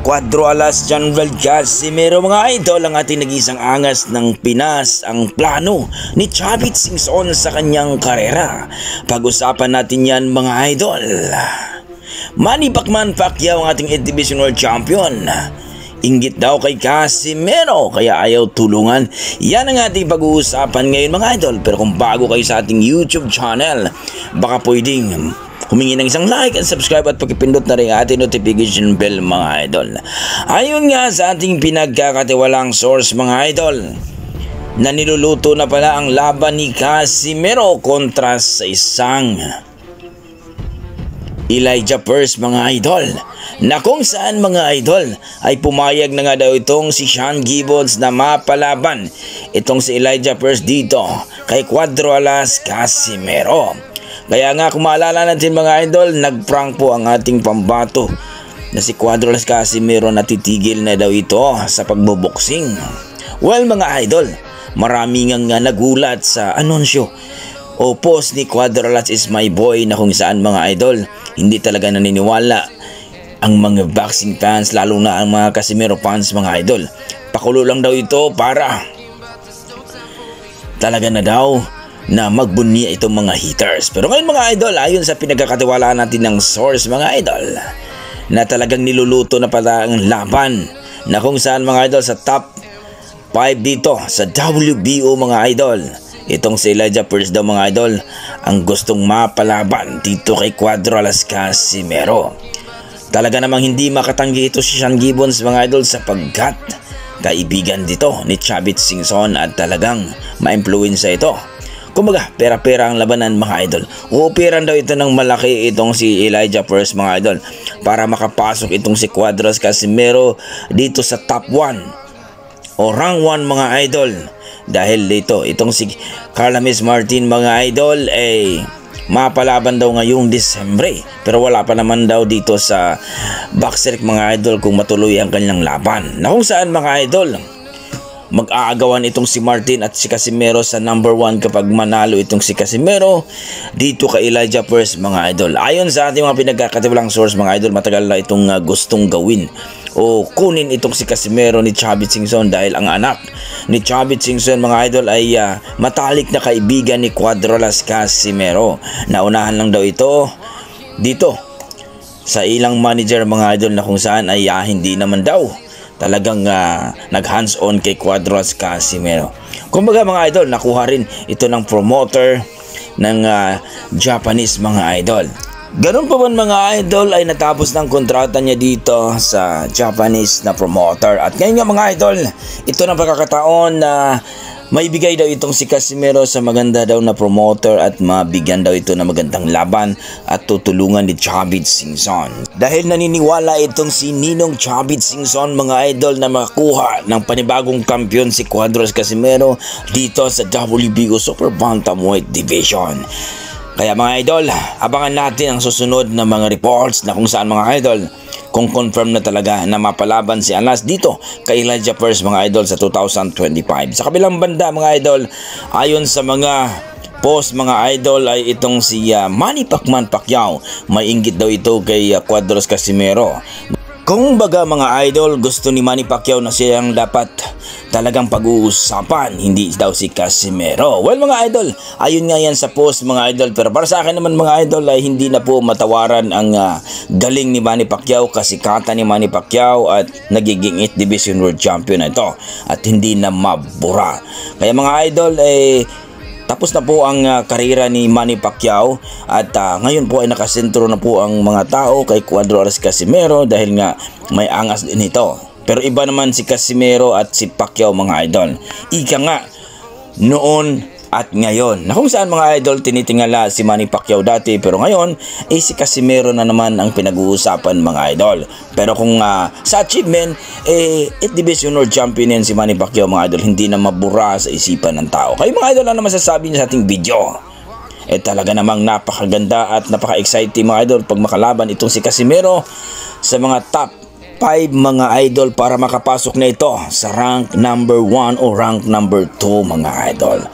Cuadro alas Janvel Casimero mga idol, ang ating nag-isang angas ng Pinas ang plano ni Chavit Singson sa kanyang karera. Pag-usapan natin yan mga idol. Manny Pacquiao ang ating 8th Division World Champion. Inggit daw kay Casimero kaya ayaw tulungan. Yan ang ating pag-uusapan ngayon mga idol. Pero kung bago kayo sa ating YouTube channel, baka pwedeng humingi ng isang like and subscribe at pagpindot na rin ating notification bell mga idol. Ayon nga sa ating pinagkakatiwalang source mga idol, na niluluto na pala ang laban ni Casimero kontra sa isang Elijah Purse mga idol, na kung saan mga idol ay pumayag na nga daw itong si Sean Gibbons na mapalaban itong si Elijah Purse dito kay Cuadro alas Casimero. Kaya nga kung maalala natin mga idol, nagprank po ang ating pambato na si Cuadro alas Casimero na titigil na daw ito sa pagboboksing. Well mga idol, marami nga nagulat sa anunsyo o post ni Cuadro alas is my boy, na kung saan mga idol hindi talaga naniniwala ang mga boxing fans, lalo na ang mga Casimero fans mga idol. Pakulo lang daw ito para talaga na daw na magbunyi itong mga haters. Pero ngayon mga idol, ayon sa pinagkakatiwalaan natin ng source mga idol, na talagang niluluto na pala ang laban, na kung saan mga idol sa top 5 dito sa WBO mga idol, itong si Elijah Purse daw mga idol ang gustong mapalaban dito kay Cuadro alas Casimero. Talaga namang hindi makatanggi ito si Sean Gibbons mga idol, sapagkat kaibigan dito ni Chavit Singson at talagang ma-influensya ito. Kumbaga, pera-pera ang labanan mga idol. Uupiran daw ito ng malaki itong si Elijah Purse mga idol para makapasok itong si Cuadro alas Casimero dito sa top 1 o rank 1 mga idol. Dahil dito, itong si Carlamis Martin mga idol ay mapalaban daw ngayong Disyembre. Pero wala pa naman daw dito sa Boxrec mga idol kung matuloy ang kanilang laban. Na kung saan mga idol, mag-aagawan itong si Martin at si Casimero sa number 1 kapag manalo itong si Casimero dito kay Elijah Purse mga idol. Ayon sa ating mga pinagkakatiwalang source mga idol, matagal na itong gustong gawin o kunin itong si Casimero ni Chavit Singson, dahil ang anak ni Chavit Singson mga idol ay matalik na kaibigan ni Cuadro alas Casimero. Naunahan lang daw ito dito sa ilang manager mga idol, na kung saan ay hindi naman daw talagang nag-hands on kay Cuadro alas Casimero. Kumbaga mga idol, nakuha rin ito ng promoter ng Japanese mga idol. Ganun pa man mga idol ay natapos ng kontrata niya dito sa Japanese na promoter. At ngayon nga mga idol, ito na pagkakataon na may bigay daw itong si Casimero sa maganda daw na promoter at mabigyan daw ito na magandang laban at tutulungan ni Chavit Singson. Dahil naniniwala itong si Ninong Chavit Singson mga idol na makakuha ng panibagong kampiyon si Cuadro alas Casimero dito sa WBO Super Bantamweight Division. Kaya mga idol, abangan natin ang susunod na mga reports na kung saan mga idol, kung confirm na talaga na mapalaban si Alas dito kay Elijah Purse mga idol sa 2025. Sa kabilang banda mga idol, ayon sa mga post mga idol ay itong si Manny Pacquiao, may inggit daw ito kay Cuadro alas Casimero. Kung baga mga idol, gusto ni Manny Pacquiao na siyang dapat talagang pag-uusapan, hindi daw si Casimero. Well mga idol, ayun nga yan sa post mga idol. Pero para sa akin naman mga idol ay hindi na po matawaran ang galing ni Manny Pacquiao, kasikatan ni Manny Pacquiao at nagiging 8th Division World Champion na ito, at hindi na mabura. Kaya mga idol tapos na po ang karera ni Manny Pacquiao, at ngayon po ay nakasentro na po ang mga tao kay Cuadro alas Casimero dahil nga may angas din ito. Pero iba naman si Casimero at si Pacquiao mga idol. Ika nga, noon at ngayon. Na kung saan mga idol tinitingala si Manny Pacquiao dati, pero ngayon si Casimero na naman ang pinag-uusapan mga idol. Pero kung sa achievement, 8th Division World Champion yan si Manny Pacquiao mga idol, hindi na mabura sa isipan ng tao. Kayo mga idol, ano masasabi niyo sa ating video? Talaga namang napakaganda at napaka-exciting mga idol pag makalaban itong si Casimero sa mga top 5 mga idol para makapasok na ito sa rank number 1 o rank number 2 mga idol.